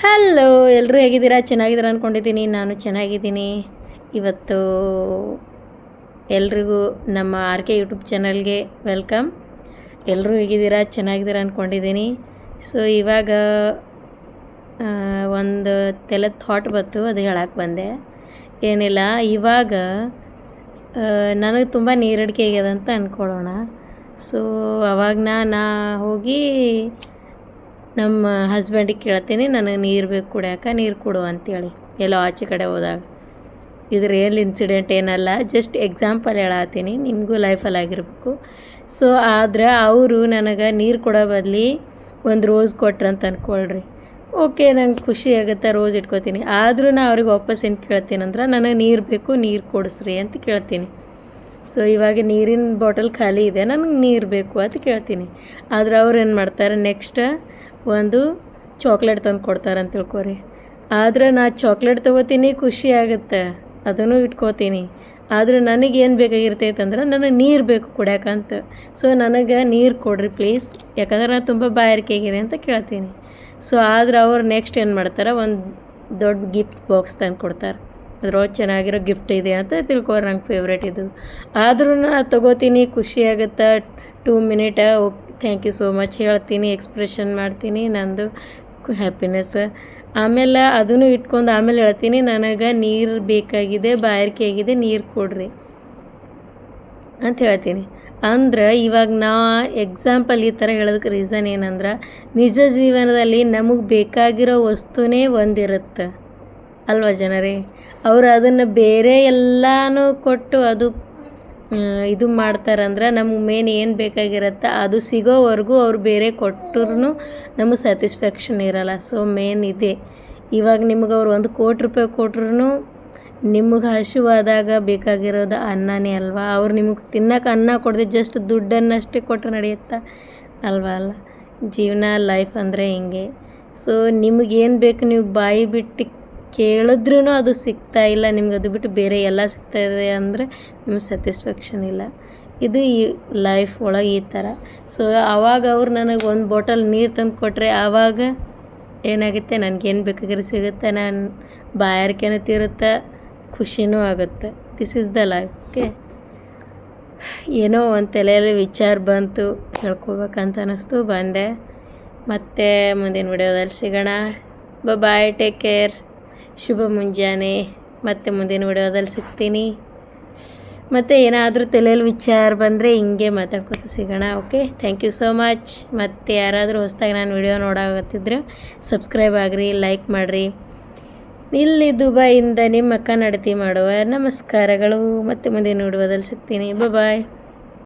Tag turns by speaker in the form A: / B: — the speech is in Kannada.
A: ಹಲೋ, ಎಲ್ಲರೂ ಹೇಗಿದ್ದೀರಾ? ಚೆನ್ನಾಗಿದ್ದೀರಾ ಅಂದ್ಕೊಂಡಿದ್ದೀನಿ. ನಾನು ಚೆನ್ನಾಗಿದ್ದೀನಿ. ಇವತ್ತು ಎಲ್ರಿಗೂ ನಮ್ಮ ಆರ್ ಕೆ ಯೂಟ್ಯೂಬ್ ಚಾನಲ್ಗೆ ವೆಲ್ಕಮ್. ಎಲ್ಲರೂ ಹೇಗಿದ್ದೀರಾ? ಚೆನ್ನಾಗಿದ್ದೀರಾ ಅಂದ್ಕೊಂಡಿದ್ದೀನಿ. ಸೊ ಇವಾಗ ಒಂದು ತಲೆ ಥಾಟ್ ಬಂತು, ಅದು ಹೇಳಕ್ಕೆ ಬಂದೆ. ಏನಿಲ್ಲ, ಇವಾಗ ನನಗೆ ತುಂಬ ನೀರಡಿಕೆ ಆಗ್ಯದ ಅಂತ ಅಂದ್ಕೊಳ್ಳೋಣ. ಸೊ ಅವಾಗ ನಾ ಹೋಗಿ ನಮ್ಮ ಹಸ್ಬೆಂಡಿಗೆ ಕೇಳ್ತೀನಿ, ನನಗೆ ನೀರು ಬೇಕು ಕುಡಿಯೋಕೆ, ನೀರು ಕೊಡು ಅಂತೇಳಿ. ಎಲ್ಲೋ ಆಚೆ ಕಡೆ ಹೋದಾಗ. ಇದು ರಿಯಲ್ ಇನ್ಸಿಡೆಂಟ್ ಏನಲ್ಲ, ಜಸ್ಟ್ ಎಕ್ಸಾಂಪಲ್ ಹೇಳತ್ತೀನಿ, ನಿಮಗೂ ಲೈಫಲ್ಲಿ ಆಗಿರ್ಬೇಕು. ಸೊ ಆದರೆ ಅವರು ನನಗೆ ನೀರು ಕೊಡೋ ಬದಲಿ ಒಂದು ರೋಸ್ ಕೊಟ್ರಂತ ಅಂದ್ಕೊಳ್ರಿ. ಓಕೆ, ನಂಗೆ ಖುಷಿ ಆಗುತ್ತೆ, ರೋಸ್ ಇಟ್ಕೋತೀನಿ. ಆದರೂ ನಾ ಅವ್ರಿಗೆ ವಾಪಸ್ ಏನು ಕೇಳ್ತೀನಿ ಅಂದ್ರೆ, ನನಗೆ ನೀರು ಬೇಕು, ನೀರು ಕೊಡಿಸ್ರಿ ಅಂತ ಕೇಳ್ತೀನಿ. ಸೊ ಇವಾಗ ನೀರಿನ ಬಾಟಲ್ ಖಾಲಿ ಇದೆ, ನನಗೆ ನೀರು ಬೇಕು ಅಂತ ಕೇಳ್ತೀನಿ. ಆದರೆ ಅವ್ರು ಏನು ಮಾಡ್ತಾರೆ, ನೆಕ್ಸ್ಟ್ ಒಂದು ಚಾಕ್ಲೇಟ್ ತಂದು ಕೊಡ್ತಾರೆ ಅಂತ ತಿಳ್ಕೊರಿ. ಆದರೆ ನಾ ಚಾಕ್ಲೇಟ್ ತೊಗೋತೀನಿ, ಖುಷಿ ಆಗುತ್ತೆ, ಅದನ್ನು ಇಟ್ಕೋತೀನಿ. ಆದರೆ ನನಗೇನು ಬೇಕಾಗಿರ್ತೈತೆ ಅಂದ್ರೆ, ನನಗೆ ನೀರು ಬೇಕು ಕುಡಿಯೋಕ್ಕಂತ. ಸೊ ನನಗೆ ನೀರು ಕೊಡ್ರಿ ಪ್ಲೀಸ್, ಯಾಕಂದ್ರೆ ನಾನು ತುಂಬ ಬಾಯಾರಿಕೆ ಆಗಿದೆ ಅಂತ ಕೇಳ್ತೀನಿ. ಸೊ ಆದರೆ ಅವ್ರು ನೆಕ್ಸ್ಟ್ ಏನು ಮಾಡ್ತಾರೆ, ಒಂದು ದೊಡ್ಡ ಗಿಫ್ಟ್ ಬಾಕ್ಸ್ ತಂದು ಕೊಡ್ತಾರೆ. ಅದ್ರೊಳಗೆ ಚೆನ್ನಾಗಿರೋ ಗಿಫ್ಟ್ ಇದೆ ಅಂತ ತಿಳ್ಕೊರಿ, ನಂಗೆ ಫೇವ್ರೇಟ್ ಇದು. ಆದರೂ ನಾನು ತೊಗೋತೀನಿ, ಖುಷಿ ಆಗುತ್ತೆ. 2 minute thank you so much ಹೇಳ್ತೀನಿ, ಎಕ್ಸ್ಪ್ರೆಷನ್ ಮಾಡ್ತೀನಿ ನಂದು ಹ್ಯಾಪಿನೆಸ್. ಆಮೇಲೆ ಅದನ್ನು ಇಟ್ಕೊಂಡು ಆಮೇಲೆ ಹೇಳ್ತೀನಿ, ನನಗೆ ನೀರು ಬೇಕಾಗಿದೆ, ಬಾಯಾರಿಕೆ ಆಗಿದೆ, ನೀರು ಕೊಡ್ರಿ ಅಂತ ಹೇಳ್ತೀನಿ. ಅಂದ್ರೆ ಇವಾಗ ನಾ ಎಕ್ಸಾಂಪಲ್ ಈ ಥರ ಹೇಳೋದಕ್ಕೆ ರೀಸನ್ ಏನಂದ್ರೆ, ನಿಜ ಜೀವನದಲ್ಲಿ ನಮಗೆ ಬೇಕಾಗಿರೋ ವಸ್ತುನೇ ಒಂದಿರುತ್ತೆ ಅಲ್ವಾ ಜನರೇ. ಅವರು ಅದನ್ನು ಬೇರೆ ಎಲ್ಲನೂ ಕೊಟ್ಟು ಅದು ಇದು ಮಾಡ್ತಾರಂದ್ರೆ, ನಮ್ಗೆ ಮೇನ್ ಏನು ಬೇಕಾಗಿರುತ್ತೆ ಅದು ಸಿಗೋವರೆಗೂ ಅವ್ರು ಬೇರೆ ಕೊಟ್ಟರು ನಮಗೆ ಸ್ಯಾಟಿಸ್ಫ್ಯಾಕ್ಷನ್ ಇರೋಲ್ಲ. ಸೊ ಮೇನ್ ಇದೆ. ಇವಾಗ ನಿಮ್ಗೆ ಅವ್ರು 1 ಕೋಟಿ ರೂಪಾಯಿ ಕೊಟ್ರು ನಿಮಗೆ ಹಸಿವಾದಾಗ ಬೇಕಾಗಿರೋದು ಅನ್ನನೇ ಅಲ್ವಾ. ಅವ್ರು ನಿಮಗೆ ತಿನ್ನೋಕೆ ಅನ್ನ ಕೊಡದೆ ಜಸ್ಟ್ ದುಡ್ಡನ್ನಷ್ಟೇ ಕೊಟ್ಟರೆ ನಡೆಯುತ್ತಾ ಅಲ್ವಾ? ಅಲ್ಲ, ಜೀವನ ಲೈಫ್ ಅಂದರೆ ಹಿಂಗೆ. ಸೊ ನಿಮಗೇನು ಬೇಕು ನೀವು ಬಾಯಿ ಬಿಟ್ಟು ಕೇಳಿದ್ರೂ ಅದು ಸಿಗ್ತಾ ಇಲ್ಲ, ನಿಮ್ಗೆ ಅದು ಬಿಟ್ಟು ಬೇರೆ ಎಲ್ಲ ಸಿಗ್ತಾಯಿದೆ ಅಂದರೆ ನಿಮ್ಗೆ ಸ್ಯಾಟಿಸ್ಫ್ಯಾಕ್ಷನ್ ಇಲ್ಲ. ಇದು ಈ ಲೈಫ್ ಒಳಗೆ ಈ ಥರ. ಸೊ ಆವಾಗ ಅವ್ರು ನನಗೆ 1 ಬಾಟಲ್ ನೀರು ತಂದು ಕೊಟ್ಟರೆ ಆವಾಗ ಏನಾಗುತ್ತೆ, ನನಗೇನು ಬೇಕಾಗಿರೋ ಸಿಗುತ್ತೆ, ನಾನು ಬಾಯಾರಿಕೆನೂ ತೀರುತ್ತೆ, ಖುಷಿನೂ ಆಗುತ್ತೆ. This is the life. Okay, ಏನೋ ಒಂದು ತಲೆಯಲ್ಲಿ ವಿಚಾರ ಬಂತು, ಹೇಳ್ಕೊಬೇಕಂತ ಅನ್ನಿಸ್ತು, ಬಂದೆ. ಮತ್ತು ಮುಂದಿನ ವಿಡಿಯೋದಲ್ಲಿ ಸಿಗೋಣ. ಬಾಯ್, ಟೇಕ್ ಕೇರ್, ಶುಭ ಮುಂಜಾನೆ. ಮತ್ತು ಮುಂದಿನ ವಿಡಿಯೋದಲ್ಲಿ ಸಿಗ್ತೀನಿ. ಮತ್ತು ಏನಾದರೂ ತಲೆಯಲ್ಲಿ ವಿಚಾರ ಬಂದರೆ ಹಿಂಗೆ ಮಾತಾಡ್ಕೊತ ಸಿಗೋಣ. Okay, thank you so much. ಮತ್ತು ಯಾರಾದರೂ ಹೊಸ್ದಾಗಿ ನಾನು ವಿಡಿಯೋ ನೋಡಾಕತ್ತಿದ್ರೆ ಸಬ್ಸ್ಕ್ರೈಬ್ ಆಗಿರಿ, ಲೈಕ್ ಮಾಡಿರಿ. ಇಲ್ಲಿ ದುಬೈಯಿಂದ ನಿಮ್ಮ ಕನ್ನಡತಿ ಮಾಡುವ ನಮಸ್ಕಾರಗಳು. ಮತ್ತು ಮುಂದಿನ ವಿಡಿಯೋದಲ್ಲಿ ಸಿಗ್ತೀನಿ. ಬಾಯ್.